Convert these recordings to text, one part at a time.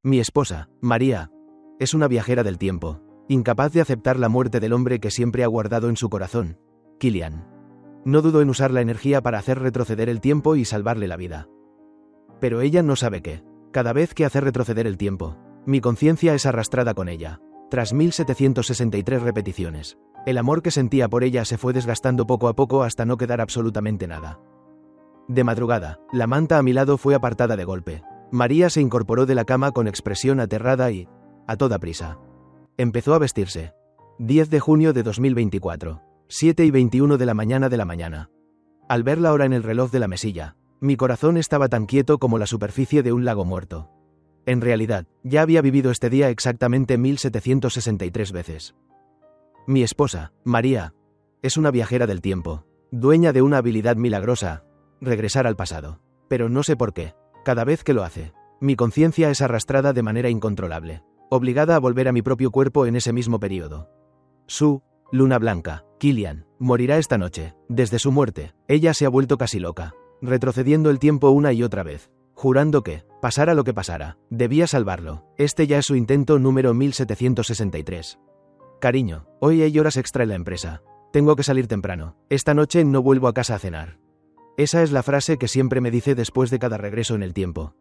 Mi esposa, María, es una viajera del tiempo, incapaz de aceptar la muerte del hombre que siempre ha guardado en su corazón, Killian. No dudo en usar la energía para hacer retroceder el tiempo y salvarle la vida. Pero ella no sabe que, cada vez que hace retroceder el tiempo, mi conciencia es arrastrada con ella. Tras 1763 repeticiones, el amor que sentía por ella se fue desgastando poco a poco hasta no quedar absolutamente nada. De madrugada, la manta a mi lado fue apartada de golpe. María se incorporó de la cama con expresión aterrada y, a toda prisa, empezó a vestirse. 10 de junio de 2024, 7:21 de la mañana. Al ver la hora en el reloj de la mesilla, mi corazón estaba tan quieto como la superficie de un lago muerto. En realidad, ya había vivido este día exactamente 1763 veces. Mi esposa, María, es una viajera del tiempo, dueña de una habilidad milagrosa, regresar al pasado. Pero no sé por qué, cada vez que lo hace, mi conciencia es arrastrada de manera incontrolable, obligada a volver a mi propio cuerpo en ese mismo periodo. Su luna blanca, Killian, morirá esta noche. Desde su muerte, ella se ha vuelto casi loca, retrocediendo el tiempo una y otra vez, jurando que, pasara lo que pasara, debía salvarlo. Este ya es su intento número 1763. Cariño, hoy hay horas extra en la empresa. Tengo que salir temprano. Esta noche no vuelvo a casa a cenar. Esa es la frase que siempre me dice después de cada regreso en el tiempo.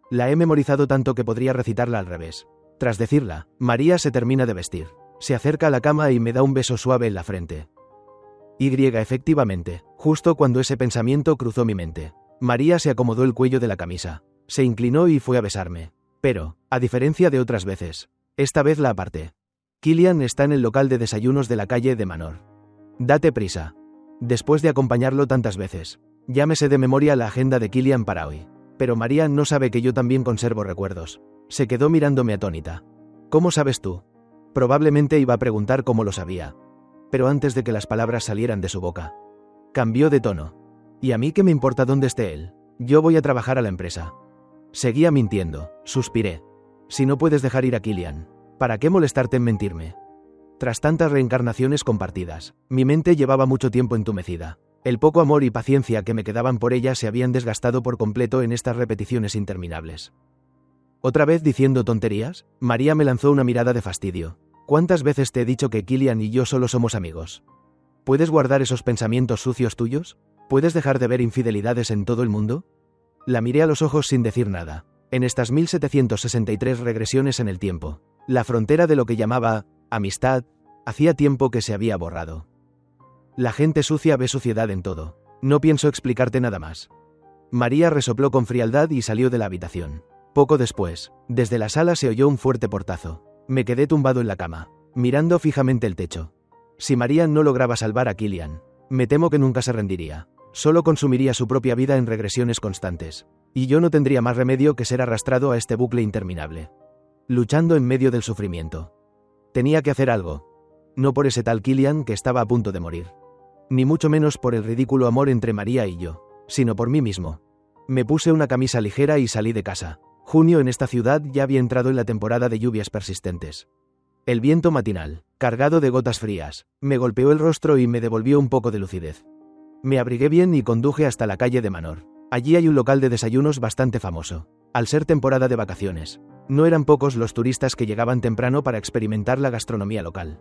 La he memorizado tanto que podría recitarla al revés. Tras decirla, María se termina de vestir. Se acerca a la cama y me da un beso suave en la frente. Efectivamente, justo cuando ese pensamiento cruzó mi mente, María se acomodó el cuello de la camisa, se inclinó y fue a besarme. Pero, a diferencia de otras veces, esta vez la aparté. Killian está en el local de desayunos de la calle de Manor. Date prisa. Después de acompañarlo tantas veces, ya me sé de memoria la agenda de Killian para hoy. Pero María no sabe que yo también conservo recuerdos. Se quedó mirándome atónita. ¿Cómo sabes tú? Probablemente iba a preguntar cómo lo sabía. Pero antes de que las palabras salieran de su boca, cambió de tono. ¿Y a mí qué me importa dónde esté él? Yo voy a trabajar a la empresa. Seguía mintiendo, suspiré. Si no puedes dejar ir a Killian, ¿para qué molestarte en mentirme? Tras tantas reencarnaciones compartidas, mi mente llevaba mucho tiempo entumecida. El poco amor y paciencia que me quedaban por ella se habían desgastado por completo en estas repeticiones interminables. ¿Otra vez diciendo tonterías? María me lanzó una mirada de fastidio. ¿Cuántas veces te he dicho que Killian y yo solo somos amigos? ¿Puedes guardar esos pensamientos sucios tuyos? ¿Puedes dejar de ver infidelidades en todo el mundo? La miré a los ojos sin decir nada. En estas 1763 regresiones en el tiempo, la frontera de lo que llamaba amistad hacía tiempo que se había borrado. La gente sucia ve suciedad en todo. No pienso explicarte nada más. María resopló con frialdad y salió de la habitación. Poco después, desde la sala se oyó un fuerte portazo. Me quedé tumbado en la cama, mirando fijamente el techo. Si María no lograba salvar a Killian, me temo que nunca se rendiría. Solo consumiría su propia vida en regresiones constantes. Y yo no tendría más remedio que ser arrastrado a este bucle interminable, luchando en medio del sufrimiento. Tenía que hacer algo. No por ese tal Killian que estaba a punto de morir. Ni mucho menos por el ridículo amor entre María y yo, sino por mí mismo. Me puse una camisa ligera y salí de casa. Junio en esta ciudad ya había entrado en la temporada de lluvias persistentes. El viento matinal, cargado de gotas frías, me golpeó el rostro y me devolvió un poco de lucidez. Me abrigué bien y conduje hasta la calle de Manor. Allí hay un local de desayunos bastante famoso. Al ser temporada de vacaciones, no eran pocos los turistas que llegaban temprano para experimentar la gastronomía local.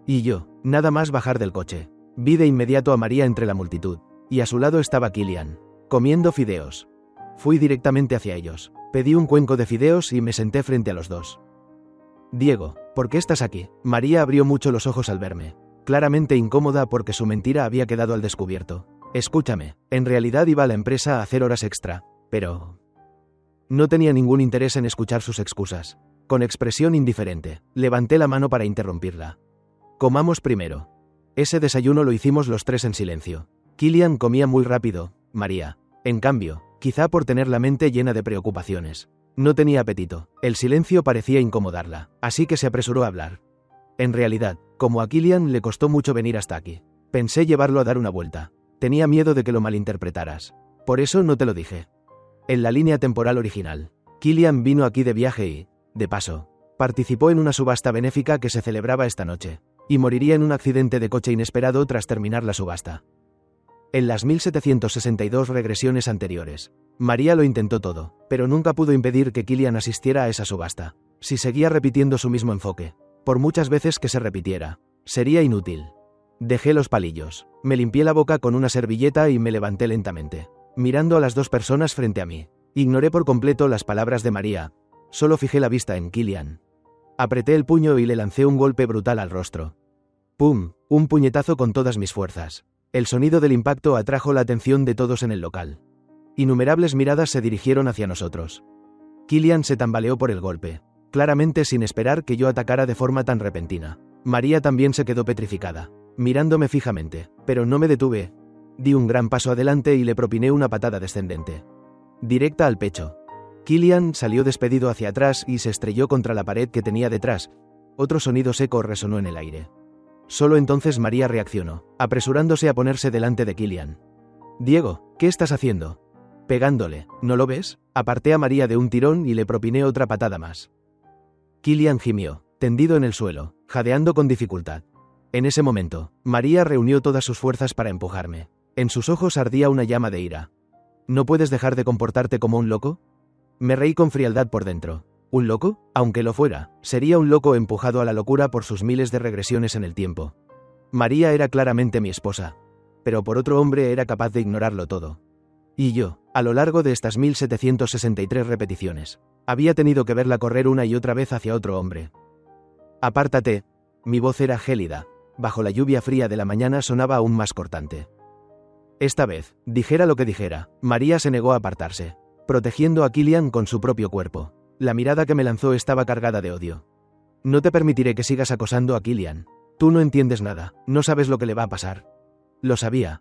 Y yo, nada más bajar del coche, vi de inmediato a María entre la multitud, y a su lado estaba Killian, comiendo fideos. Fui directamente hacia ellos, pedí un cuenco de fideos y me senté frente a los dos. Diego, ¿por qué estás aquí? María abrió mucho los ojos al verme, claramente incómoda porque su mentira había quedado al descubierto. Escúchame, en realidad iba a la empresa a hacer horas extra, pero... No tenía ningún interés en escuchar sus excusas. Con expresión indiferente, levanté la mano para interrumpirla. Comamos primero. Ese desayuno lo hicimos los tres en silencio. Killian comía muy rápido, María, en cambio, quizá por tener la mente llena de preocupaciones, no tenía apetito. El silencio parecía incomodarla, así que se apresuró a hablar. En realidad, como a Killian le costó mucho venir hasta aquí, pensé llevarlo a dar una vuelta. Tenía miedo de que lo malinterpretaras. Por eso no te lo dije. En la línea temporal original, Killian vino aquí de viaje y, de paso, participó en una subasta benéfica que se celebraba esta noche, y moriría en un accidente de coche inesperado tras terminar la subasta. En las 1762 regresiones anteriores, María lo intentó todo, pero nunca pudo impedir que Killian asistiera a esa subasta. Si seguía repitiendo su mismo enfoque, por muchas veces que se repitiera, sería inútil. Dejé los palillos, me limpié la boca con una servilleta y me levanté lentamente, mirando a las dos personas frente a mí. Ignoré por completo las palabras de María, solo fijé la vista en Killian. Apreté el puño y le lancé un golpe brutal al rostro. ¡Pum! Un puñetazo con todas mis fuerzas. El sonido del impacto atrajo la atención de todos en el local. Innumerables miradas se dirigieron hacia nosotros. Killian se tambaleó por el golpe, claramente sin esperar que yo atacara de forma tan repentina. María también se quedó petrificada, mirándome fijamente, pero no me detuve. Di un gran paso adelante y le propiné una patada descendente, directa al pecho. Killian salió despedido hacia atrás y se estrelló contra la pared que tenía detrás. Otro sonido seco resonó en el aire. Solo entonces María reaccionó, apresurándose a ponerse delante de Killian. «Diego, ¿qué estás haciendo?» «Pegándole, ¿no lo ves?» Aparté a María de un tirón y le propiné otra patada más. Killian gimió, tendido en el suelo, jadeando con dificultad. En ese momento, María reunió todas sus fuerzas para empujarme. En sus ojos ardía una llama de ira. «¿No puedes dejar de comportarte como un loco?» Me reí con frialdad por dentro. ¿Un loco? Aunque lo fuera, sería un loco empujado a la locura por sus miles de regresiones en el tiempo. María era claramente mi esposa, pero por otro hombre era capaz de ignorarlo todo. Y yo, a lo largo de estas 1763 repeticiones, había tenido que verla correr una y otra vez hacia otro hombre. «Apártate». Mi voz era gélida. Bajo la lluvia fría de la mañana sonaba aún más cortante. Esta vez, dijera lo que dijera, María se negó a apartarse, protegiendo a Killian con su propio cuerpo. La mirada que me lanzó estaba cargada de odio. «No te permitiré que sigas acosando a Killian. Tú no entiendes nada, no sabes lo que le va a pasar». Lo sabía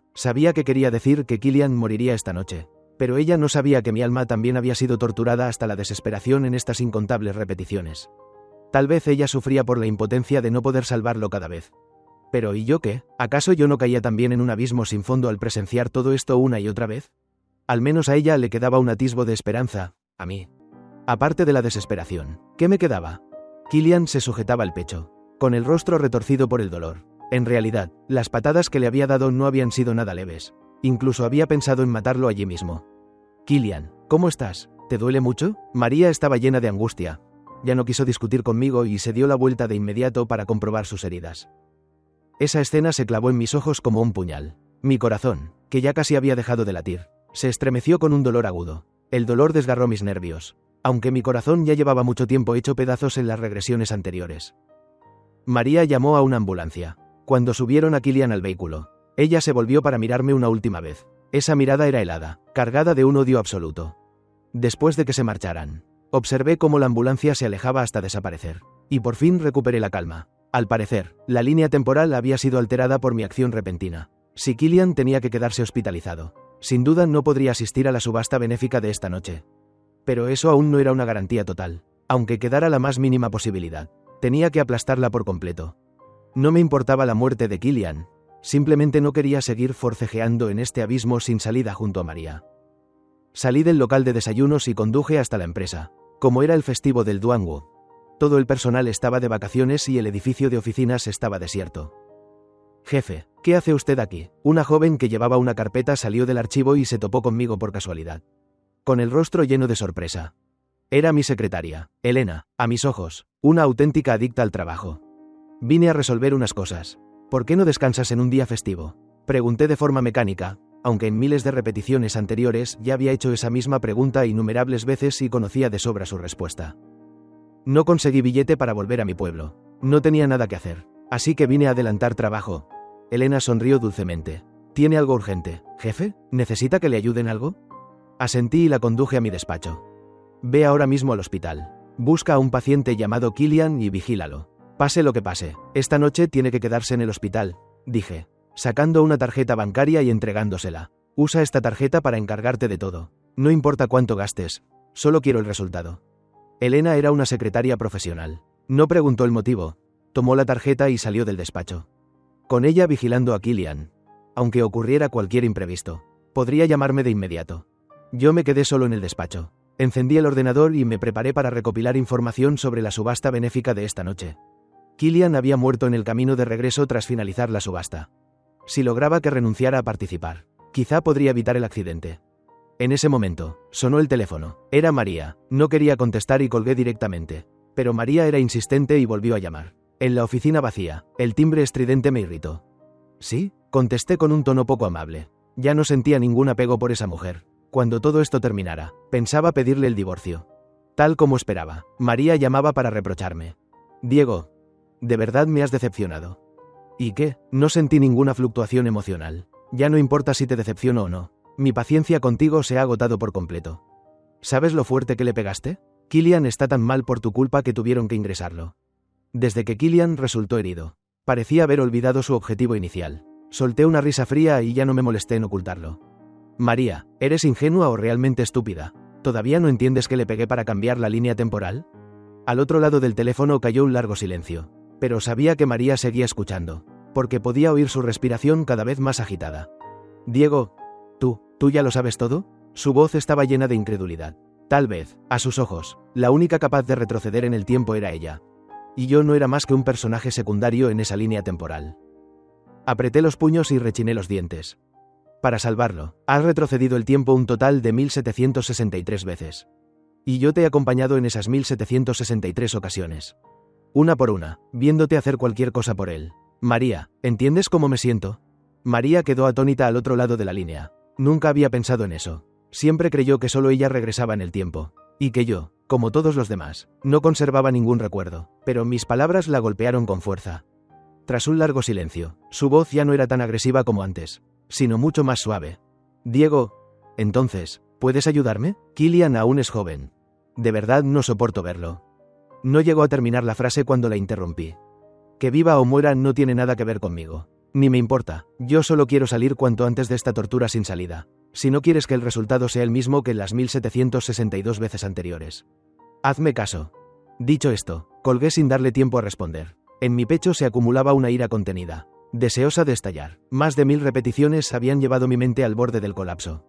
que quería decir que Killian moriría esta noche, pero ella no sabía que mi alma también había sido torturada hasta la desesperación en estas incontables repeticiones. Tal vez ella sufría por la impotencia de no poder salvarlo cada vez. Pero ¿y yo qué? ¿Acaso yo no caía también en un abismo sin fondo al presenciar todo esto una y otra vez? Al menos a ella le quedaba un atisbo de esperanza, a mí. Aparte de la desesperación, ¿qué me quedaba? Killian se sujetaba el pecho, con el rostro retorcido por el dolor. En realidad, las patadas que le había dado no habían sido nada leves. Incluso había pensado en matarlo allí mismo. «Killian, ¿cómo estás? ¿Te duele mucho?» María estaba llena de angustia. Ya no quiso discutir conmigo y se dio la vuelta de inmediato para comprobar sus heridas. Esa escena se clavó en mis ojos como un puñal. Mi corazón, que ya casi había dejado de latir, se estremeció con un dolor agudo. El dolor desgarró mis nervios, aunque mi corazón ya llevaba mucho tiempo hecho pedazos en las regresiones anteriores. María llamó a una ambulancia. Cuando subieron a Killian al vehículo, ella se volvió para mirarme una última vez. Esa mirada era helada, cargada de un odio absoluto. Después de que se marcharan, observé cómo la ambulancia se alejaba hasta desaparecer, y por fin recuperé la calma. Al parecer, la línea temporal había sido alterada por mi acción repentina. Si Killian tenía que quedarse hospitalizado, sin duda no podría asistir a la subasta benéfica de esta noche. Pero eso aún no era una garantía total. Aunque quedara la más mínima posibilidad, tenía que aplastarla por completo. No me importaba la muerte de Killian, simplemente no quería seguir forcejeando en este abismo sin salida junto a María. Salí del local de desayunos y conduje hasta la empresa. Como era el festivo del Duango, todo el personal estaba de vacaciones y el edificio de oficinas estaba desierto. «Jefe, ¿qué hace usted aquí?» Una joven que llevaba una carpeta salió del archivo y se topó conmigo por casualidad, con el rostro lleno de sorpresa. Era mi secretaria, Elena, a mis ojos, una auténtica adicta al trabajo. «Vine a resolver unas cosas. ¿Por qué no descansas en un día festivo?», pregunté de forma mecánica, aunque en miles de repeticiones anteriores ya había hecho esa misma pregunta innumerables veces y conocía de sobra su respuesta. «No conseguí billete para volver a mi pueblo. No tenía nada que hacer, así que vine a adelantar trabajo». Elena sonrió dulcemente. «¿Tiene algo urgente, jefe? ¿Necesita que le ayuden algo?». Asentí y la conduje a mi despacho. «Ve ahora mismo al hospital. Busca a un paciente llamado Killian y vigílalo. Pase lo que pase, esta noche tiene que quedarse en el hospital», dije, sacando una tarjeta bancaria y entregándosela. «Usa esta tarjeta para encargarte de todo. No importa cuánto gastes, solo quiero el resultado». Elena era una secretaria profesional. No preguntó el motivo. Tomó la tarjeta y salió del despacho, con ella vigilando a Killian. Aunque ocurriera cualquier imprevisto, podría llamarme de inmediato. Yo me quedé solo en el despacho. Encendí el ordenador y me preparé para recopilar información sobre la subasta benéfica de esta noche. Killian había muerto en el camino de regreso tras finalizar la subasta. Si lograba que renunciara a participar, Quizá podría evitar el accidente. En ese momento, sonó el teléfono. Era María. No quería contestar y colgué directamente. Pero María era insistente y volvió a llamar. En la oficina vacía, el timbre estridente me irritó. ¿Sí? Contesté con un tono poco amable. Ya no sentía ningún apego por esa mujer. Cuando todo esto terminara, pensaba pedirle el divorcio. Tal como esperaba, María llamaba para reprocharme. Diego, de verdad me has decepcionado. ¿Y qué? No sentí ninguna fluctuación emocional. Ya no importa si te decepciono o no. Mi paciencia contigo se ha agotado por completo. ¿Sabes lo fuerte que le pegaste? Killian está tan mal por tu culpa que tuvieron que ingresarlo. Desde que Killian resultó herido, parecía haber olvidado su objetivo inicial. Solté una risa fría y ya no me molesté en ocultarlo. María, ¿eres ingenua o realmente estúpida? ¿Todavía no entiendes que le pegué para cambiar la línea temporal? Al otro lado del teléfono cayó un largo silencio, pero sabía que María seguía escuchando, porque podía oír su respiración cada vez más agitada. Diego, ¿tú ya lo sabes todo? Su voz estaba llena de incredulidad. Tal vez, a sus ojos, la única capaz de retroceder en el tiempo era ella. Y yo no era más que un personaje secundario en esa línea temporal. Apreté los puños y rechiné los dientes. Para salvarlo, has retrocedido el tiempo un total de 1763 veces. Y yo te he acompañado en esas 1763 ocasiones. Una por una, viéndote hacer cualquier cosa por él. María, ¿entiendes cómo me siento? María quedó atónita al otro lado de la línea. Nunca había pensado en eso. Siempre creyó que solo ella regresaba en el tiempo. Y que yo, como todos los demás, no conservaba ningún recuerdo. Pero mis palabras la golpearon con fuerza. Tras un largo silencio, su voz ya no era tan agresiva como antes, sino mucho más suave. Diego, entonces, ¿puedes ayudarme? Killian aún es joven. De verdad no soporto verlo. No llegó a terminar la frase cuando la interrumpí. Que viva o muera no tiene nada que ver conmigo. Ni me importa, yo solo quiero salir cuanto antes de esta tortura sin salida. Si no quieres que el resultado sea el mismo que en las 1762 veces anteriores. Hazme caso. Dicho esto, colgué sin darle tiempo a responder. En mi pecho se acumulaba una ira contenida, deseosa de estallar. Más de 1000 repeticiones habían llevado mi mente al borde del colapso.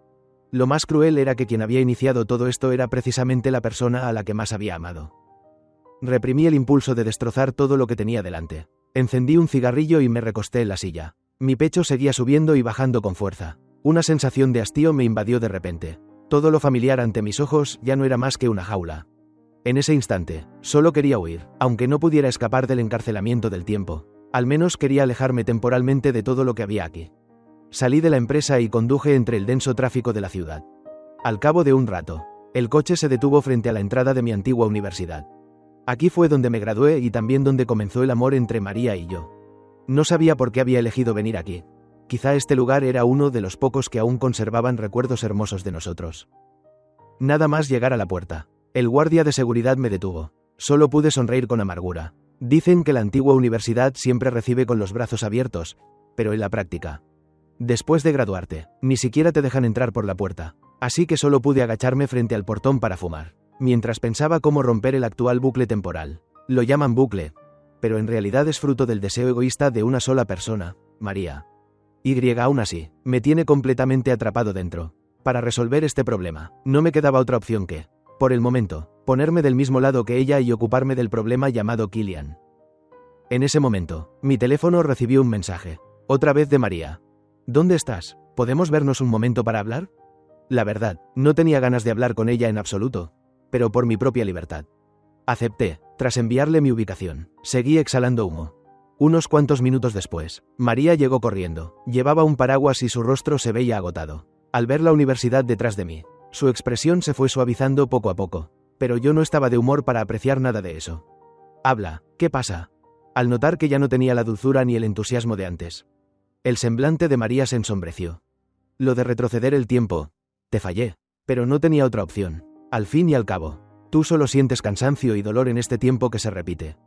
Lo más cruel era que quien había iniciado todo esto era precisamente la persona a la que más había amado. Reprimí el impulso de destrozar todo lo que tenía delante. Encendí un cigarrillo y me recosté en la silla. Mi pecho seguía subiendo y bajando con fuerza. Una sensación de hastío me invadió de repente. Todo lo familiar ante mis ojos ya no era más que una jaula. En ese instante, solo quería huir, aunque no pudiera escapar del encarcelamiento del tiempo. Al menos quería alejarme temporalmente de todo lo que había aquí. Salí de la empresa y conduje entre el denso tráfico de la ciudad. Al cabo de un rato, el coche se detuvo frente a la entrada de mi antigua universidad. Aquí fue donde me gradué y también donde comenzó el amor entre María y yo. No sabía por qué había elegido venir aquí. Quizá este lugar era uno de los pocos que aún conservaban recuerdos hermosos de nosotros. Nada más llegar a la puerta, el guardia de seguridad me detuvo. Solo pude sonreír con amargura. Dicen que la antigua universidad siempre recibe con los brazos abiertos, pero en la práctica. Después de graduarte, ni siquiera te dejan entrar por la puerta, así que solo pude agacharme frente al portón para fumar, mientras pensaba cómo romper el actual bucle temporal. Lo llaman bucle, pero en realidad es fruto del deseo egoísta de una sola persona, María. Aún así, me tiene completamente atrapado dentro. Para resolver este problema, no me quedaba otra opción que, por el momento, ponerme del mismo lado que ella y ocuparme del problema llamado Killian. En ese momento, mi teléfono recibió un mensaje, otra vez de María. ¿Dónde estás? ¿Podemos vernos un momento para hablar? La verdad, no tenía ganas de hablar con ella en absoluto, pero por mi propia libertad. Acepté, tras enviarle mi ubicación. Seguí exhalando humo. Unos cuantos minutos después, María llegó corriendo. Llevaba un paraguas y su rostro se veía agotado. Al ver la universidad detrás de mí, su expresión se fue suavizando poco a poco, pero yo no estaba de humor para apreciar nada de eso. Habla, ¿qué pasa? Al notar que ya no tenía la dulzura ni el entusiasmo de antes. El semblante de María se ensombreció. Lo de retroceder el tiempo. Te fallé, pero no tenía otra opción. Al fin y al cabo, tú solo sientes cansancio y dolor en este tiempo que se repite.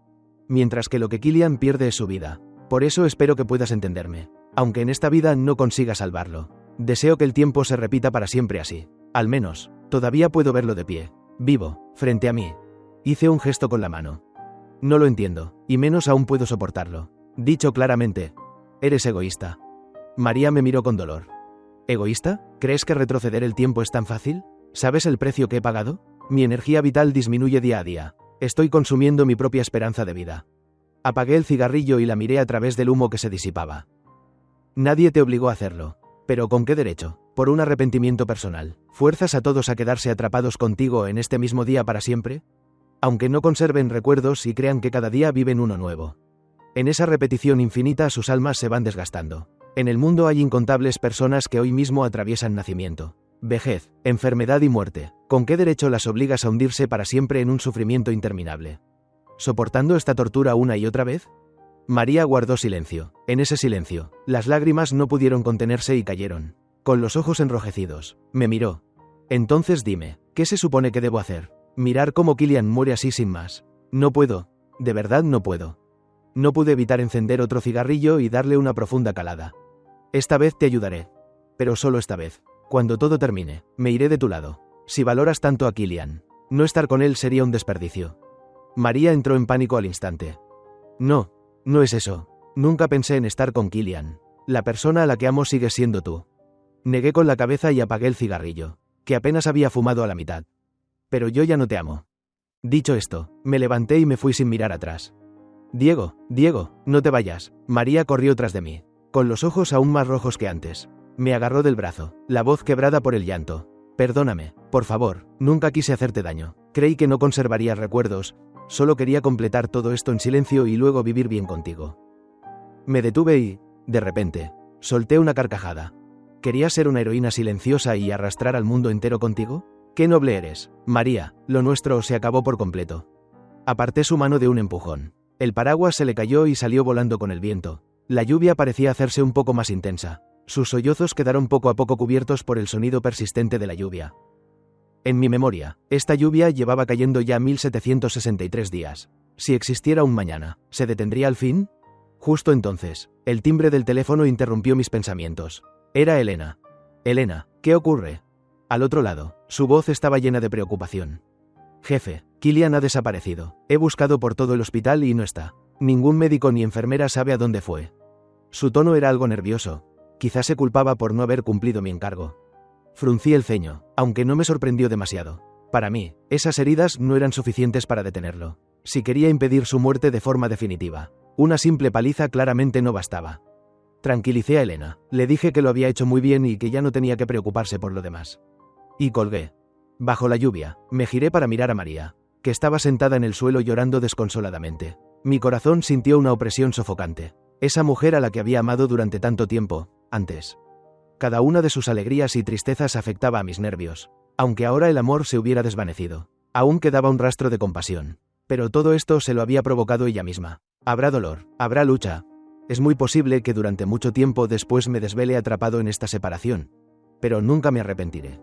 Mientras que lo que Killian pierde es su vida. Por eso espero que puedas entenderme. Aunque en esta vida no consiga salvarlo. Deseo que el tiempo se repita para siempre así. Al menos, todavía puedo verlo de pie, vivo, frente a mí. Hice un gesto con la mano. No lo entiendo, y menos aún puedo soportarlo. Dicho claramente, eres egoísta. María me miró con dolor. ¿Egoísta? ¿Crees que retroceder el tiempo es tan fácil? ¿Sabes el precio que he pagado? Mi energía vital disminuye día a día. Estoy consumiendo mi propia esperanza de vida. Apagué el cigarrillo y la miré a través del humo que se disipaba. Nadie te obligó a hacerlo. ¿Pero con qué derecho? ¿Por un arrepentimiento personal? ¿Fuerzas a todos a quedarse atrapados contigo en este mismo día para siempre? Aunque no conserven recuerdos y crean que cada día viven uno nuevo. En esa repetición infinita sus almas se van desgastando. En el mundo hay incontables personas que hoy mismo atraviesan nacimiento, vejez, enfermedad y muerte. ¿Con qué derecho las obligas a hundirse para siempre en un sufrimiento interminable? ¿Soportando esta tortura una y otra vez? María guardó silencio. En ese silencio, las lágrimas no pudieron contenerse y cayeron. Con los ojos enrojecidos, me miró. Entonces dime, ¿qué se supone que debo hacer? ¿Mirar cómo Killian muere así sin más? No puedo. De verdad no puedo. No pude evitar encender otro cigarrillo y darle una profunda calada. Esta vez te ayudaré. Pero solo esta vez. Cuando todo termine, me iré de tu lado. Si valoras tanto a Killian, no estar con él sería un desperdicio. María entró en pánico al instante. No. No es eso. Nunca pensé en estar con Killian. La persona a la que amo sigue siendo tú. Negué con la cabeza y apagué el cigarrillo, que apenas había fumado a la mitad. Pero yo ya no te amo. Dicho esto, me levanté y me fui sin mirar atrás. Diego, no te vayas. María corrió tras de mí, con los ojos aún más rojos que antes. Me agarró del brazo, la voz quebrada por el llanto. Perdóname, por favor, nunca quise hacerte daño. Creí que no conservarías recuerdos. Solo quería completar todo esto en silencio y luego vivir bien contigo. Me detuve y, de repente, solté una carcajada. ¿Querías ser una heroína silenciosa y arrastrar al mundo entero contigo? ¡Qué noble eres, María! Lo nuestro se acabó por completo. Aparté su mano de un empujón. El paraguas se le cayó y salió volando con el viento. La lluvia parecía hacerse un poco más intensa. Sus sollozos quedaron poco a poco cubiertos por el sonido persistente de la lluvia. En mi memoria, esta lluvia llevaba cayendo ya 1763 días. Si existiera un mañana, ¿se detendría al fin? Justo entonces, el timbre del teléfono interrumpió mis pensamientos. Era Elena. Elena, ¿qué ocurre? Al otro lado, su voz estaba llena de preocupación. Jefe, Killian ha desaparecido. He buscado por todo el hospital y no está. Ningún médico ni enfermera sabe a dónde fue. Su tono era algo nervioso. Quizás se culpaba por no haber cumplido mi encargo. Fruncí el ceño, aunque no me sorprendió demasiado. Para mí, esas heridas no eran suficientes para detenerlo. Si quería impedir su muerte de forma definitiva, una simple paliza claramente no bastaba. Tranquilicé a Elena, le dije que lo había hecho muy bien y que ya no tenía que preocuparse por lo demás. Y colgué. Bajo la lluvia, me giré para mirar a María, que estaba sentada en el suelo llorando desconsoladamente. Mi corazón sintió una opresión sofocante. Esa mujer a la que había amado durante tanto tiempo, antes. Cada una de sus alegrías y tristezas afectaba a mis nervios. Aunque ahora el amor se hubiera desvanecido, aún quedaba un rastro de compasión. Pero todo esto se lo había provocado ella misma. Habrá dolor, habrá lucha. Es muy posible que durante mucho tiempo después me desvele atrapado en esta separación. Pero nunca me arrepentiré.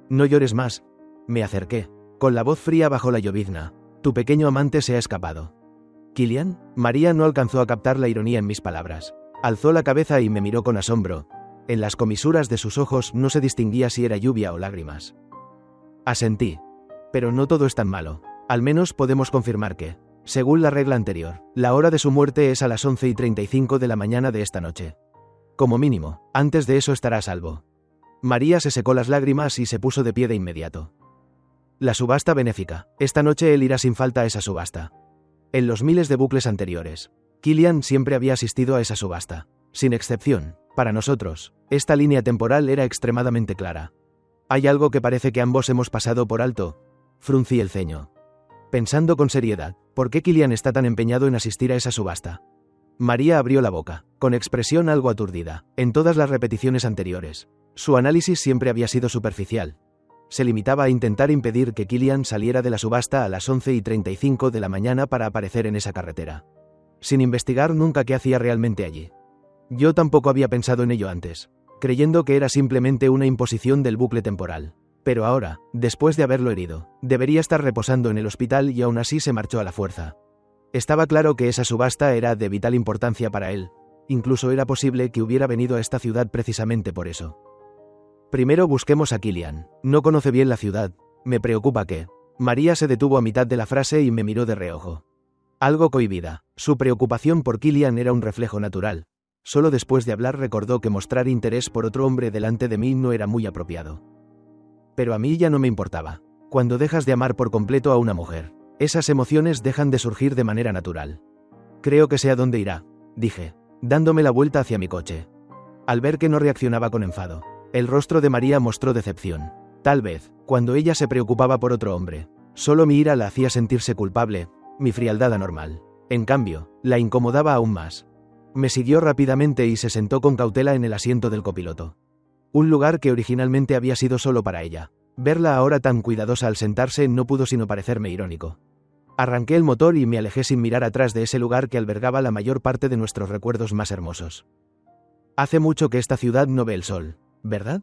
No llores más. Me acerqué, con la voz fría bajo la llovizna. Tu pequeño amante se ha escapado. ¿Killian? María no alcanzó a captar la ironía en mis palabras. Alzó la cabeza y me miró con asombro. En las comisuras de sus ojos no se distinguía si era lluvia o lágrimas. Asentí. Pero no todo es tan malo. Al menos podemos confirmar que, según la regla anterior, la hora de su muerte es a las 11:35 de la mañana de esta noche. Como mínimo, antes de eso estará a salvo. María se secó las lágrimas y se puso de pie de inmediato. La subasta benéfica. Esta noche él irá sin falta a esa subasta. En los miles de bucles anteriores, Killian siempre había asistido a esa subasta. Sin excepción, para nosotros, esta línea temporal era extremadamente clara. ¿Hay algo que parece que ambos hemos pasado por alto? Fruncí el ceño. Pensando con seriedad, ¿por qué Killian está tan empeñado en asistir a esa subasta? María abrió la boca, con expresión algo aturdida. En todas las repeticiones anteriores, su análisis siempre había sido superficial. Se limitaba a intentar impedir que Killian saliera de la subasta a las 11:35 de la mañana para aparecer en esa carretera. Sin investigar nunca qué hacía realmente allí. Yo tampoco había pensado en ello antes, creyendo que era simplemente una imposición del bucle temporal. Pero ahora, después de haberlo herido, debería estar reposando en el hospital y aún así se marchó a la fuerza. Estaba claro que esa subasta era de vital importancia para él. Incluso era posible que hubiera venido a esta ciudad precisamente por eso. Primero busquemos a Killian. No conoce bien la ciudad. Me preocupa que... María se detuvo a mitad de la frase y me miró de reojo. Algo cohibida. Su preocupación por Killian era un reflejo natural. Solo después de hablar recordó que mostrar interés por otro hombre delante de mí no era muy apropiado. Pero a mí ya no me importaba. Cuando dejas de amar por completo a una mujer, esas emociones dejan de surgir de manera natural. Creo que sé a dónde irá, dije, dándome la vuelta hacia mi coche. al ver que no reaccionaba con enfado. El rostro de María mostró decepción. Tal vez, cuando ella se preocupaba por otro hombre, solo mi ira la hacía sentirse culpable, mi frialdad anormal. En cambio, la incomodaba aún más. Me siguió rápidamente y se sentó con cautela en el asiento del copiloto. Un lugar que originalmente había sido solo para ella. Verla ahora tan cuidadosa al sentarse no pudo sino parecerme irónico. Arranqué el motor y me alejé sin mirar atrás de ese lugar que albergaba la mayor parte de nuestros recuerdos más hermosos. Hace mucho que esta ciudad no ve el sol, ¿verdad?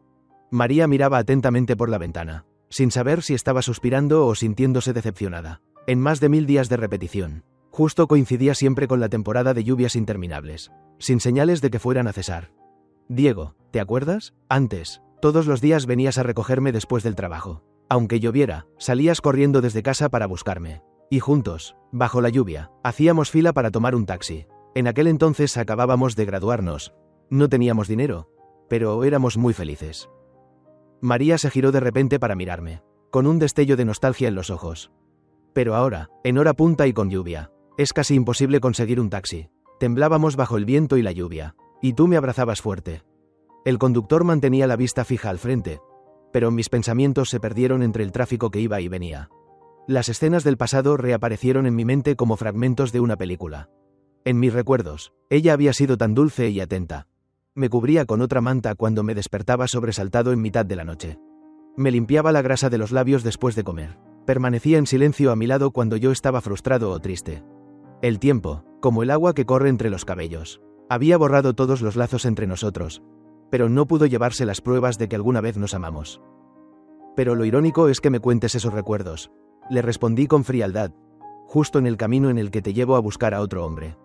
María miraba atentamente por la ventana, sin saber si estaba suspirando o sintiéndose decepcionada. En más de 1000 días de repetición. Justo coincidía siempre con la temporada de lluvias interminables, sin señales de que fueran a cesar. Diego, ¿te acuerdas? Antes, todos los días venías a recogerme después del trabajo. Aunque lloviera, salías corriendo desde casa para buscarme. Y juntos, bajo la lluvia, hacíamos fila para tomar un taxi. En aquel entonces acabábamos de graduarnos. No teníamos dinero, pero éramos muy felices. María se giró de repente para mirarme, con un destello de nostalgia en los ojos. Pero ahora, en hora punta y con lluvia, es casi imposible conseguir un taxi. Temblábamos bajo el viento y la lluvia, y tú me abrazabas fuerte. El conductor mantenía la vista fija al frente, pero mis pensamientos se perdieron entre el tráfico que iba y venía. Las escenas del pasado reaparecieron en mi mente como fragmentos de una película. En mis recuerdos, ella había sido tan dulce y atenta. Me cubría con otra manta cuando me despertaba sobresaltado en mitad de la noche. Me limpiaba la grasa de los labios después de comer. Permanecía en silencio a mi lado cuando yo estaba frustrado o triste. El tiempo, como el agua que corre entre los cabellos, había borrado todos los lazos entre nosotros, pero no pudo llevarse las pruebas de que alguna vez nos amamos. Pero lo irónico es que me cuentes esos recuerdos. Le respondí con frialdad, justo en el camino en el que te llevo a buscar a otro hombre.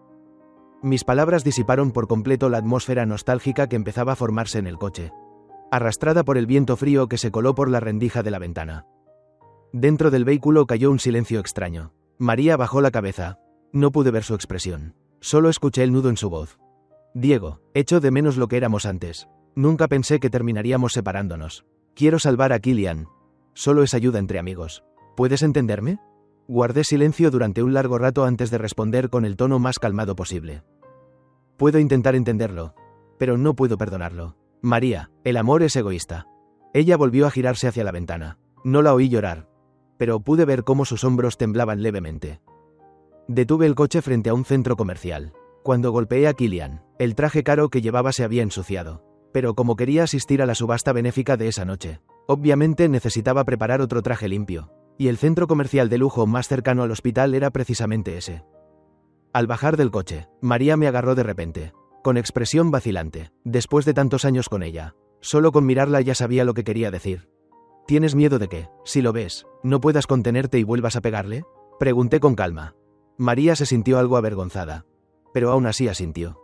Mis palabras disiparon por completo la atmósfera nostálgica que empezaba a formarse en el coche, arrastrada por el viento frío que se coló por la rendija de la ventana. Dentro del vehículo cayó un silencio extraño. María bajó la cabeza. No pude ver su expresión. Solo escuché el nudo en su voz. Diego, echo de menos lo que éramos antes. Nunca pensé que terminaríamos separándonos. Quiero salvar a Kilian. Solo es ayuda entre amigos. ¿Puedes entenderme? Guardé silencio durante un largo rato antes de responder con el tono más calmado posible. Puedo intentar entenderlo, pero no puedo perdonarlo. María, el amor es egoísta. Ella volvió a girarse hacia la ventana. No la oí llorar, pero pude ver cómo sus hombros temblaban levemente. Detuve el coche frente a un centro comercial. Cuando golpeé a Kilian, el traje caro que llevaba se había ensuciado. Pero como quería asistir a la subasta benéfica de esa noche, obviamente necesitaba preparar otro traje limpio. Y el centro comercial de lujo más cercano al hospital era precisamente ese. Al bajar del coche, María me agarró de repente, con expresión vacilante, después de tantos años con ella. Solo con mirarla ya sabía lo que quería decir. ¿Tienes miedo de que, si lo ves, no puedas contenerte y vuelvas a pegarle? Pregunté con calma. María se sintió algo avergonzada, pero aún así asintió.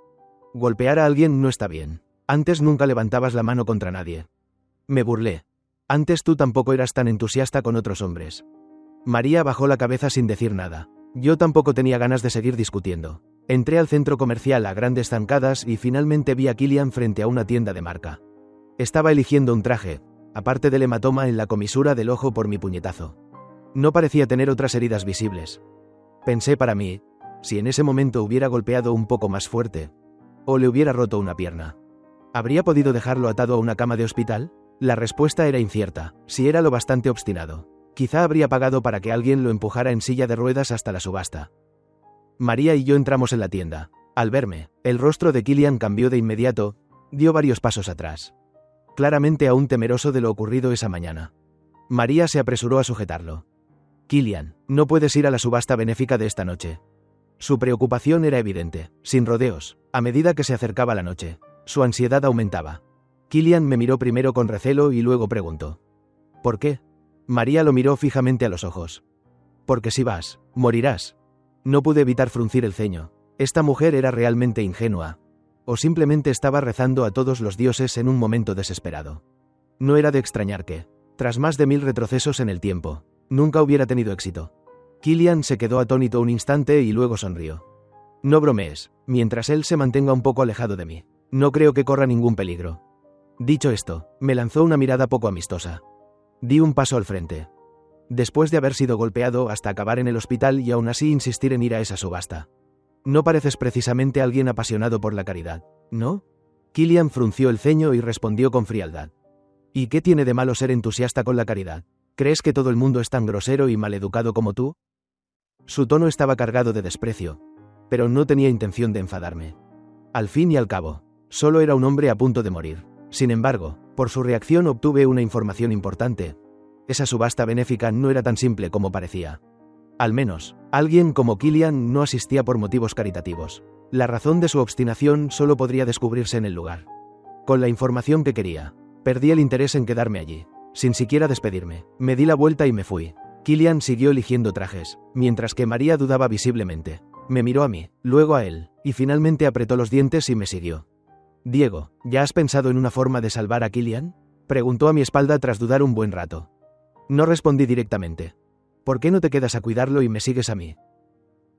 Golpear a alguien no está bien. Antes nunca levantabas la mano contra nadie. Me burlé. Antes tú tampoco eras tan entusiasta con otros hombres. María bajó la cabeza sin decir nada. Yo tampoco tenía ganas de seguir discutiendo. Entré al centro comercial a grandes zancadas y finalmente vi a Kilian frente a una tienda de marca. Estaba eligiendo un traje, aparte del hematoma en la comisura del ojo por mi puñetazo. No parecía tener otras heridas visibles. Pensé para mí, si en ese momento hubiera golpeado un poco más fuerte, o le hubiera roto una pierna, ¿habría podido dejarlo atado a una cama de hospital? La respuesta era incierta. Si era lo bastante obstinado, quizá habría pagado para que alguien lo empujara en silla de ruedas hasta la subasta. María y yo entramos en la tienda. Al verme, el rostro de Kilian cambió de inmediato, dio varios pasos atrás. Claramente aún temeroso de lo ocurrido esa mañana. María se apresuró a sujetarlo. Kilian, no puedes ir a la subasta benéfica de esta noche. Su preocupación era evidente, sin rodeos, a medida que se acercaba la noche. Su ansiedad aumentaba. Kilian me miró primero con recelo y luego preguntó. ¿Por qué? María lo miró fijamente a los ojos. Porque si vas, morirás. No pude evitar fruncir el ceño. Esta mujer era realmente ingenua. O simplemente estaba rezando a todos los dioses en un momento desesperado. No era de extrañar que, tras más de 1000 retrocesos en el tiempo, nunca hubiera tenido éxito. Kilian se quedó atónito un instante y luego sonrió. No bromees, mientras él se mantenga un poco alejado de mí. No creo que corra ningún peligro. Dicho esto, me lanzó una mirada poco amistosa. Di un paso al frente. Después de haber sido golpeado hasta acabar en el hospital y aún así insistir en ir a esa subasta. No pareces precisamente alguien apasionado por la caridad, ¿no? Killian frunció el ceño y respondió con frialdad. ¿Y qué tiene de malo ser entusiasta con la caridad? ¿Crees que todo el mundo es tan grosero y maleducado como tú? Su tono estaba cargado de desprecio, pero no tenía intención de enfadarme. Al fin y al cabo, solo era un hombre a punto de morir. Sin embargo, por su reacción obtuve una información importante. Esa subasta benéfica no era tan simple como parecía. Al menos, alguien como Killian no asistía por motivos caritativos. La razón de su obstinación solo podría descubrirse en el lugar. Con la información que quería, perdí el interés en quedarme allí. Sin siquiera despedirme, me di la vuelta y me fui. Killian siguió eligiendo trajes, mientras que María dudaba visiblemente. Me miró a mí, luego a él, y finalmente apretó los dientes y me siguió. «Diego, ¿ya has pensado en una forma de salvar a Killian?», preguntó a mi espalda tras dudar un buen rato. No respondí directamente. «¿Por qué no te quedas a cuidarlo y me sigues a mí?».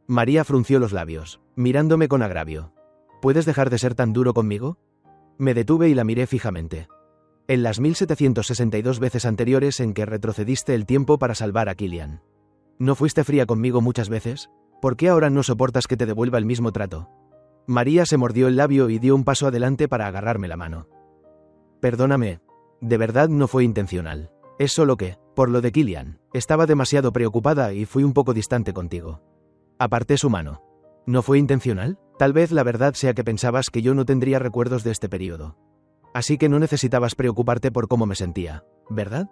María frunció los labios, mirándome con agravio. «¿Puedes dejar de ser tan duro conmigo?». Me detuve y la miré fijamente. «En las 1762 veces anteriores en que retrocediste el tiempo para salvar a Killian, ¿no fuiste fría conmigo muchas veces? ¿Por qué ahora no soportas que te devuelva el mismo trato?». María se mordió el labio y dio un paso adelante para agarrarme la mano. «Perdóname, de verdad no fue intencional. Es solo que, por lo de Killian, estaba demasiado preocupada y fui un poco distante contigo». Aparté su mano. «¿No fue intencional? Tal vez la verdad sea que pensabas que yo no tendría recuerdos de este periodo. Así que no necesitabas preocuparte por cómo me sentía, ¿verdad?».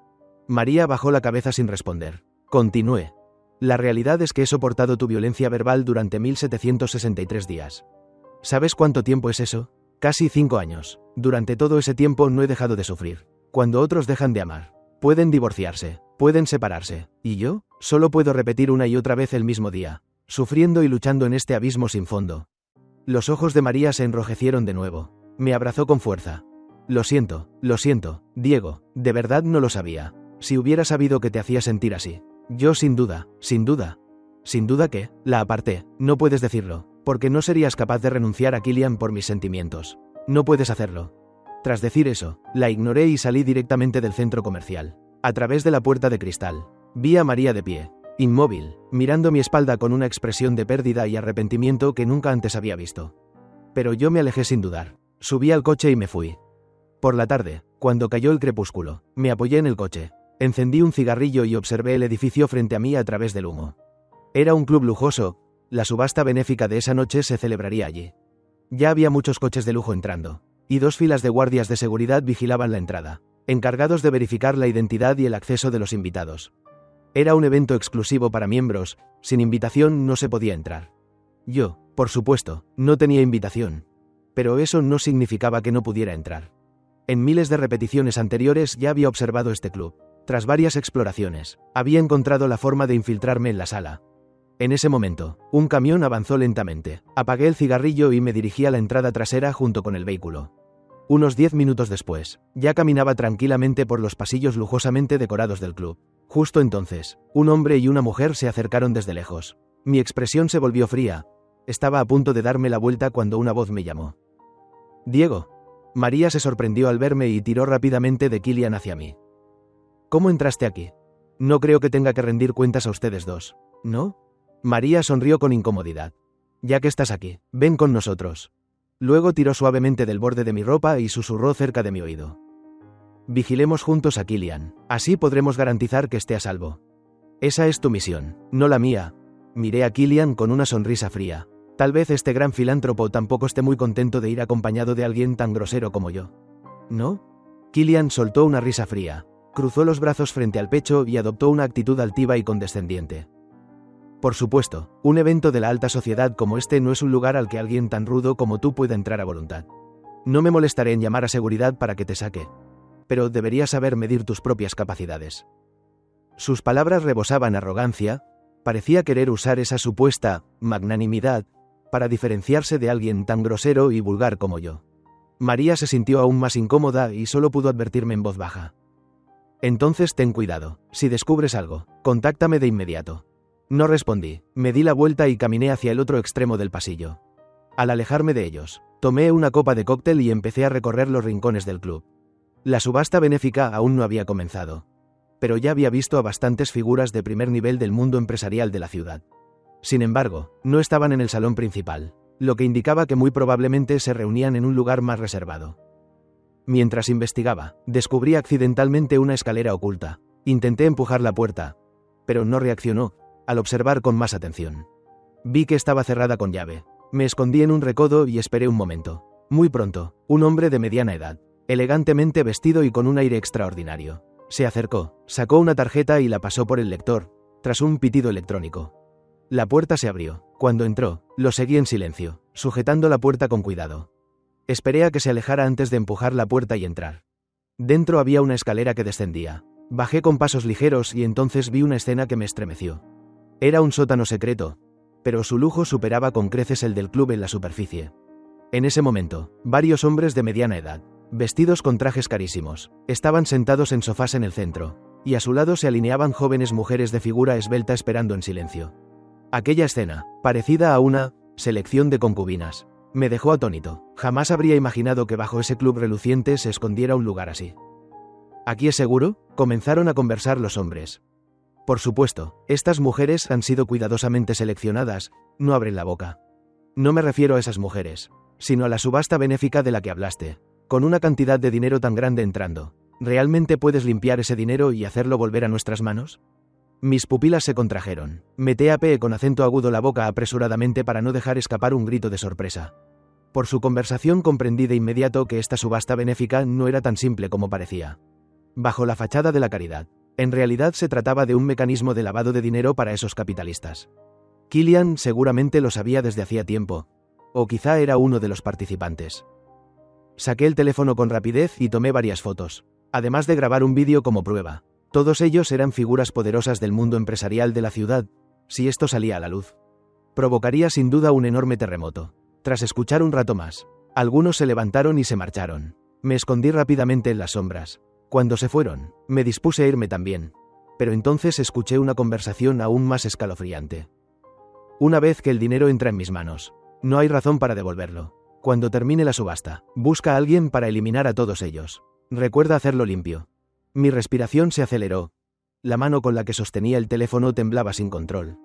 María bajó la cabeza sin responder. Continué. «La realidad es que he soportado tu violencia verbal durante 1763 días. ¿Sabes cuánto tiempo es eso? Casi 5 años. Durante todo ese tiempo no he dejado de sufrir. Cuando otros dejan de amar, pueden divorciarse, pueden separarse, y yo, solo puedo repetir una y otra vez el mismo día, sufriendo y luchando en este abismo sin fondo». Los ojos de María se enrojecieron de nuevo. Me abrazó con fuerza. Lo siento, Diego, de verdad no lo sabía. Si hubiera sabido que te hacía sentir así. Yo sin duda. ¿Sin duda qué?». La aparté. «No puedes decirlo, porque no serías capaz de renunciar a Killian por mis sentimientos. No puedes hacerlo». Tras decir eso, la ignoré y salí directamente del centro comercial. A través de la puerta de cristal, vi a María de pie, inmóvil, mirando mi espalda con una expresión de pérdida y arrepentimiento que nunca antes había visto. Pero yo me alejé sin dudar. Subí al coche y me fui. Por la tarde, cuando cayó el crepúsculo, me apoyé en el coche, encendí un cigarrillo y observé el edificio frente a mí a través del humo. Era un club lujoso. La subasta benéfica de esa noche se celebraría allí. Ya había muchos coches de lujo entrando, y 2 filas de guardias de seguridad vigilaban la entrada, encargados de verificar la identidad y el acceso de los invitados. Era un evento exclusivo para miembros, sin invitación no se podía entrar. Yo, por supuesto, no tenía invitación, pero eso no significaba que no pudiera entrar. En miles de repeticiones anteriores ya había observado este club. Tras varias exploraciones, había encontrado la forma de infiltrarme en la sala. En ese momento, un camión avanzó lentamente. Apagué el cigarrillo y me dirigí a la entrada trasera junto con el vehículo. Unos 10 minutos después, ya caminaba tranquilamente por los pasillos lujosamente decorados del club. Justo entonces, un hombre y una mujer se acercaron desde lejos. Mi expresión se volvió fría. Estaba a punto de darme la vuelta cuando una voz me llamó. «Diego». María se sorprendió al verme y tiró rápidamente de Killian hacia mí. «¿Cómo entraste aquí? No creo que tenga que rendir cuentas a ustedes dos, ¿no?». María sonrió con incomodidad. «Ya que estás aquí, ven con nosotros». Luego tiró suavemente del borde de mi ropa y susurró cerca de mi oído. «Vigilemos juntos a Killian, así podremos garantizar que esté a salvo. Esa es tu misión, no la mía». Miré a Killian con una sonrisa fría. Tal vez este gran filántropo tampoco esté muy contento de ir acompañado de alguien tan grosero como yo. ¿No? Killian soltó una risa fría, cruzó los brazos frente al pecho y adoptó una actitud altiva y condescendiente. «Por supuesto, un evento de la alta sociedad como este no es un lugar al que alguien tan rudo como tú pueda entrar a voluntad. No me molestaré en llamar a seguridad para que te saque. Pero deberías saber medir tus propias capacidades». Sus palabras rebosaban arrogancia. Parecía querer usar esa supuesta magnanimidad para diferenciarse de alguien tan grosero y vulgar como yo. María se sintió aún más incómoda y solo pudo advertirme en voz baja. «Entonces ten cuidado, si descubres algo, contáctame de inmediato». No respondí, me di la vuelta y caminé hacia el otro extremo del pasillo. Al alejarme de ellos, tomé una copa de cóctel y empecé a recorrer los rincones del club. La subasta benéfica aún no había comenzado, pero ya había visto a bastantes figuras de primer nivel del mundo empresarial de la ciudad. Sin embargo, no estaban en el salón principal. lo que indicaba que muy probablemente se reunían en un lugar más reservado. Mientras investigaba, descubrí accidentalmente una escalera oculta. Intenté empujar la puerta, pero no reaccionó, al observar con más atención. Vi que estaba cerrada con llave. Me escondí en un recodo y esperé un momento. Muy pronto, un hombre de mediana edad, elegantemente vestido y con un aire extraordinario, se acercó, sacó una tarjeta y la pasó por el lector, tras un pitido electrónico. La puerta se abrió. Cuando entró, lo seguí en silencio, sujetando la puerta con cuidado. Esperé a que se alejara antes de empujar la puerta y entrar. Dentro había una escalera que descendía. Bajé con pasos ligeros y entonces vi una escena que me estremeció. Era un sótano secreto, pero su lujo superaba con creces el del club en la superficie. En ese momento, varios hombres de mediana edad, vestidos con trajes carísimos, estaban sentados en sofás en el centro, y a su lado se alineaban jóvenes mujeres de figura esbelta esperando en silencio. Aquella escena, parecida a una selección de concubinas, me dejó atónito. Jamás habría imaginado que bajo ese club reluciente se escondiera un lugar así. ¿Aquí es seguro?, comenzaron a conversar los hombres. Por supuesto, estas mujeres han sido cuidadosamente seleccionadas, no abren la boca. No me refiero a esas mujeres, sino a la subasta benéfica de la que hablaste. Con una cantidad de dinero tan grande entrando, ¿realmente puedes limpiar ese dinero y hacerlo volver a nuestras manos? Mis pupilas se contrajeron. Me tapeé con acento agudo la boca apresuradamente para no dejar escapar un grito de sorpresa. Por su conversación comprendí de inmediato que esta subasta benéfica no era tan simple como parecía. Bajo la fachada de la caridad, en realidad se trataba de un mecanismo de lavado de dinero para esos capitalistas. Killian seguramente lo sabía desde hacía tiempo, o quizá era uno de los participantes. Saqué el teléfono con rapidez y tomé varias fotos, además de grabar un vídeo como prueba. Todos ellos eran figuras poderosas del mundo empresarial de la ciudad. Si esto salía a la luz, provocaría sin duda un enorme terremoto. Tras escuchar un rato más, algunos se levantaron y se marcharon. Me escondí rápidamente en las sombras. Cuando se fueron, me dispuse a irme también. Pero entonces escuché una conversación aún más escalofriante. Una vez que el dinero entra en mis manos, no hay razón para devolverlo. Cuando termine la subasta, busca a alguien para eliminar a todos ellos. Recuerda hacerlo limpio. Mi respiración se aceleró. La mano con la que sostenía el teléfono temblaba sin control.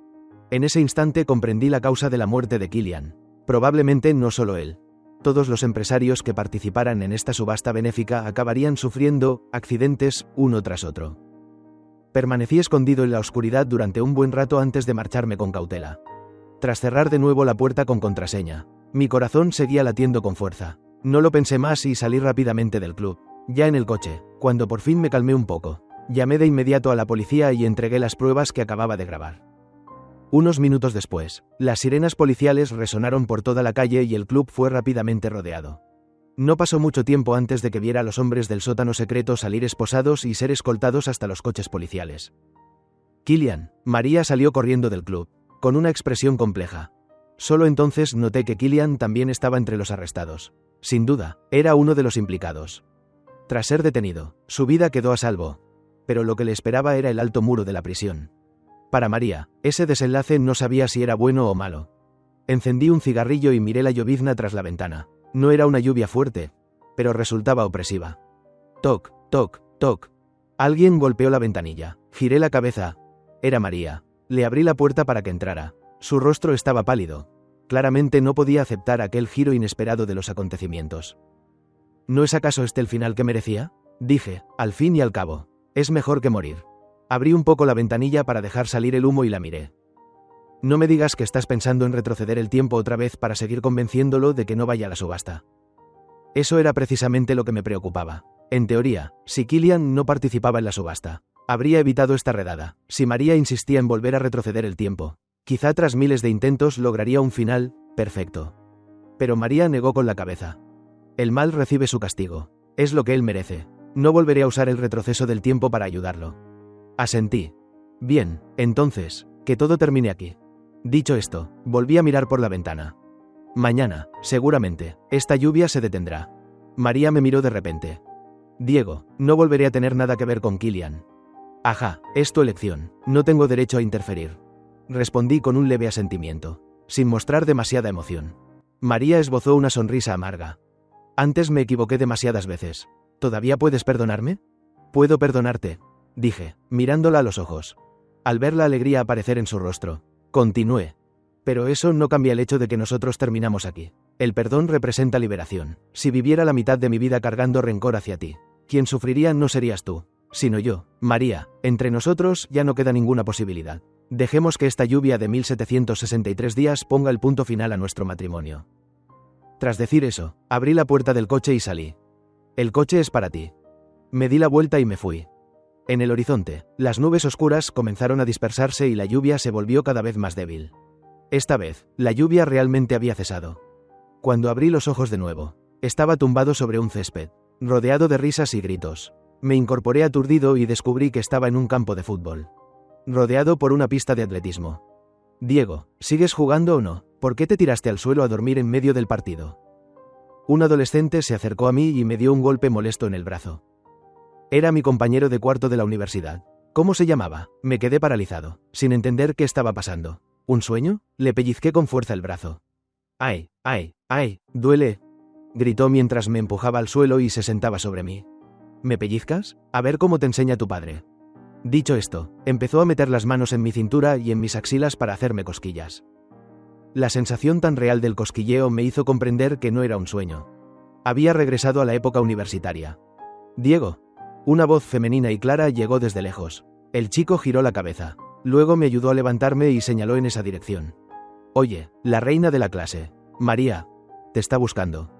En ese instante comprendí la causa de la muerte de Killian. Probablemente no solo él. Todos los empresarios que participaran en esta subasta benéfica acabarían sufriendo accidentes uno tras otro. Permanecí escondido en la oscuridad durante un buen rato antes de marcharme con cautela. Tras cerrar de nuevo la puerta con contraseña, mi corazón seguía latiendo con fuerza. No lo pensé más y salí rápidamente del club. Ya en el coche, cuando por fin me calmé un poco, llamé de inmediato a la policía y entregué las pruebas que acababa de grabar. Unos minutos después, las sirenas policiales resonaron por toda la calle y el club fue rápidamente rodeado. No pasó mucho tiempo antes de que viera a los hombres del sótano secreto salir esposados y ser escoltados hasta los coches policiales. Killian, María salió corriendo del club, con una expresión compleja. Solo entonces noté que Killian también estaba entre los arrestados. Sin duda, era uno de los implicados. Tras ser detenido, su vida quedó a salvo, pero lo que le esperaba era el alto muro de la prisión. Para María, ese desenlace no sabía si era bueno o malo. Encendí un cigarrillo y miré la llovizna tras la ventana. No era una lluvia fuerte, pero resultaba opresiva. Toc, toc, toc. Alguien golpeó la ventanilla. Giré la cabeza. Era María. Le abrí la puerta para que entrara. Su rostro estaba pálido. Claramente no podía aceptar aquel giro inesperado de los acontecimientos. ¿No es acaso este el final que merecía?, dije, al fin y al cabo. Es mejor que morir. Abrí un poco la ventanilla para dejar salir el humo y la miré. No me digas que estás pensando en retroceder el tiempo otra vez para seguir convenciéndolo de que no vaya a la subasta. Eso era precisamente lo que me preocupaba. En teoría, si Killian no participaba en la subasta, habría evitado esta redada. Si María insistía en volver a retroceder el tiempo, quizá tras miles de intentos lograría un final perfecto. Pero María negó con la cabeza. El mal recibe su castigo. Es lo que él merece. No volveré a usar el retroceso del tiempo para ayudarlo. Asentí. Bien, entonces, que todo termine aquí. Dicho esto, volví a mirar por la ventana. Mañana, seguramente, esta lluvia se detendrá. María me miró de repente. Diego, no volveré a tener nada que ver con Killian. Ajá, es tu elección. No tengo derecho a interferir. Respondí con un leve asentimiento, sin mostrar demasiada emoción. María esbozó una sonrisa amarga. Antes me equivoqué demasiadas veces. ¿Todavía puedes perdonarme? Puedo perdonarte, dije, mirándola a los ojos. Al ver la alegría aparecer en su rostro, continué. Pero eso no cambia el hecho de que nosotros terminamos aquí. El perdón representa liberación. Si viviera la mitad de mi vida cargando rencor hacia ti, quien sufriría no serías tú, sino yo. María, entre nosotros ya no queda ninguna posibilidad. Dejemos que esta lluvia de 1763 días ponga el punto final a nuestro matrimonio. Tras decir eso, abrí la puerta del coche y salí. El coche es para ti. Me di la vuelta y me fui. En el horizonte, las nubes oscuras comenzaron a dispersarse y la lluvia se volvió cada vez más débil. Esta vez, la lluvia realmente había cesado. Cuando abrí los ojos de nuevo, estaba tumbado sobre un césped, rodeado de risas y gritos. Me incorporé aturdido y descubrí que estaba en un campo de fútbol, rodeado por una pista de atletismo. Diego, ¿sigues jugando o no? ¿Por qué te tiraste al suelo a dormir en medio del partido? Un adolescente se acercó a mí y me dio un golpe molesto en el brazo. Era mi compañero de cuarto de la universidad. ¿Cómo se llamaba? Me quedé paralizado, sin entender qué estaba pasando. ¿Un sueño? Le pellizqué con fuerza el brazo. ¡Ay, ay, ay! ¡Duele!, gritó mientras me empujaba al suelo y se sentaba sobre mí. ¿Me pellizcas? A ver cómo te enseña tu padre. Dicho esto, empezó a meter las manos en mi cintura y en mis axilas para hacerme cosquillas. La sensación tan real del cosquilleo me hizo comprender que no era un sueño. Había regresado a la época universitaria. Diego. Una voz femenina y clara llegó desde lejos. El chico giró la cabeza. Luego me ayudó a levantarme y señaló en esa dirección. Oye, la reina de la clase. María. Te está buscando.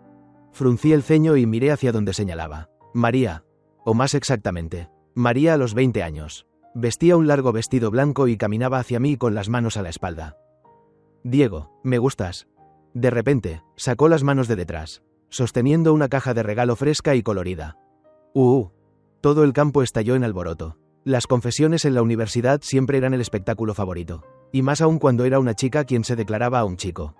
Fruncí el ceño y miré hacia donde señalaba. María. O más exactamente, María a los 20 años. Vestía un largo vestido blanco y caminaba hacia mí con las manos a la espalda. Diego, me gustas. De repente, sacó las manos de detrás, sosteniendo una caja de regalo fresca y colorida. Todo el campo estalló en alboroto. Las confesiones en la universidad siempre eran el espectáculo favorito, y más aún cuando era una chica quien se declaraba a un chico.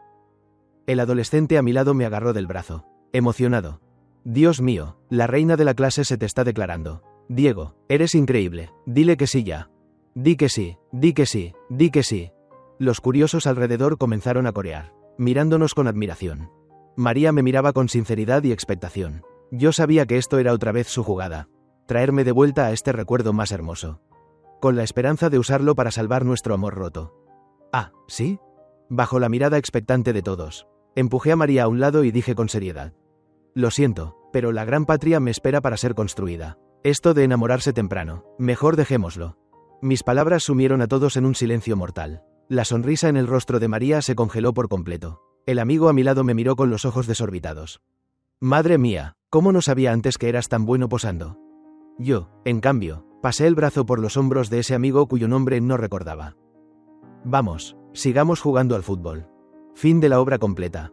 El adolescente a mi lado me agarró del brazo, emocionado. Dios mío, la reina de la clase se te está declarando. Diego, eres increíble, dile que sí ya. Di que sí, di que sí, di que sí. Los curiosos alrededor comenzaron a corear, mirándonos con admiración. María me miraba con sinceridad y expectación. Yo sabía que esto era otra vez su jugada, traerme de vuelta a este recuerdo más hermoso, con la esperanza de usarlo para salvar nuestro amor roto. Ah, ¿sí? Bajo la mirada expectante de todos, empujé a María a un lado y dije con seriedad. Lo siento, pero la gran patria me espera para ser construida. Esto de enamorarse temprano, mejor dejémoslo. Mis palabras sumieron a todos en un silencio mortal. La sonrisa en el rostro de María se congeló por completo. El amigo a mi lado me miró con los ojos desorbitados. Madre mía, ¿cómo no sabía antes que eras tan bueno posando? Yo, en cambio, pasé el brazo por los hombros de ese amigo cuyo nombre no recordaba. Vamos, sigamos jugando al fútbol. Fin de la obra completa.